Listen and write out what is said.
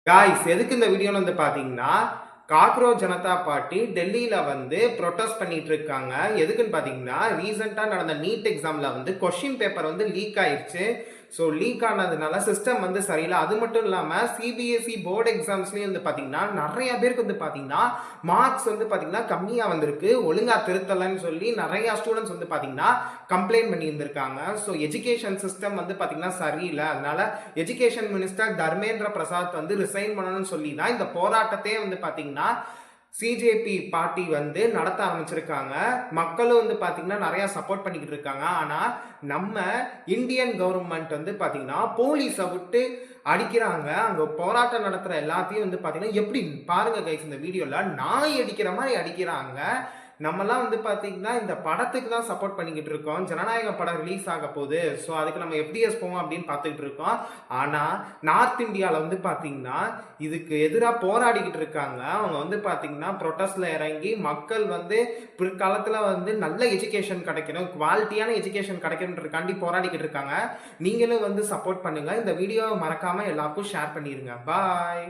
Guys எதுக்கு இந்த வீடியோன்னு வந்து பார்த்தீங்கன்னா, காக்ரோச் ஜனதா பார்ட்டி டெல்லியில வந்து புரொட்டஸ்ட் பண்ணிட்டு இருக்காங்க. எதுக்குன்னு பார்த்தீங்கன்னா, ரீசென்ட்டா நடந்த நீட் எக்ஸாம்ல வந்து கொஸ்டின் பேப்பர் வந்து லீக் ஆயிருச்சு. ஸோ லீக் ஆனதுனால சிஸ்டம் வந்து சரியில்ல. அது மட்டும் இல்லாம சிபிஎஸ்இ போர்டு எக்ஸாம்ஸ்லயும் வந்து பார்த்தீங்கன்னா, நெறைய பேருக்கு வந்து பார்த்தீங்கன்னா, மார்க்ஸ் வந்து பார்த்தீங்கன்னா கம்மியா வந்திருக்கு. ஒழுங்கா திருத்தலன்னு சொல்லி நெறைய ஸ்டூடண்ட்ஸ் வந்து பார்த்தீங்கன்னா, கம்ப்ளைண்ட் பண்ணியிருந்திருக்காங்க. ஸோ எஜுகேஷன் சிஸ்டம் வந்து பார்த்தீங்கன்னா சரியில்ல. அதனால எஜுகேஷன் மினிஸ்டர் தர்மேந்திர பிரசாத் வந்து ரிசைன் பண்ணணும்னு சொல்லி தான் இந்த போராட்டத்தையே வந்து பார்த்தீங்கன்னா சிஜேபி பார்ட்டி வந்து நடத்த ஆரம்பிச்சிருக்காங்க. மக்களும் வந்து பார்த்தீங்கன்னா நிறைய சப்போர்ட் பண்ணிக்கிட்டு இருக்காங்க. ஆனால் நம்ம இந்தியன் கவர்மெண்ட் வந்து பார்த்தீங்கன்னா போலீஸை விட்டு அடிக்கிறாங்க. அங்கே போராட்டம் நடத்துகிற எல்லாத்தையும் வந்து பார்த்தீங்கன்னா எப்படி பாருங்க கைஸ், இந்த வீடியோவில் நாய் அடிக்கிற மாதிரி அடிக்கிறாங்க. நம்மலாம் வந்து பார்த்தீங்கன்னா இந்த படத்துக்கு தான் சப்போர்ட் பண்ணிக்கிட்டு இருக்கோம். ஜனநாயக படம் ரிலீஸ் ஆக போகுது. ஸோ அதுக்கு நம்ம எஃப்டிஎஸ் போவோம் அப்படின்னு பார்த்துக்கிட்டு இருக்கோம். ஆனால் நார்த் இந்தியாவில் வந்து பார்த்தீங்கன்னா இதுக்கு எதிராக போராடிக்கிட்டு இருக்காங்க. அவங்க வந்து பார்த்தீங்கன்னா ப்ரொட்டஸ்டில் இறங்கி மக்கள் வந்து பிற்காலத்தில் வந்து நல்ல எஜுகேஷன் கிடைக்கணும், குவாலிட்டியான எஜுகேஷன் கிடைக்கணுன்றதுக்காண்டி போராடிக்கிட்டு இருக்காங்க. நீங்களும் வந்து சப்போர்ட் பண்ணுங்கள். இந்த வீடியோவை மறக்காமல் எல்லாருக்கும் ஷேர் பண்ணிடுங்க. பாய்.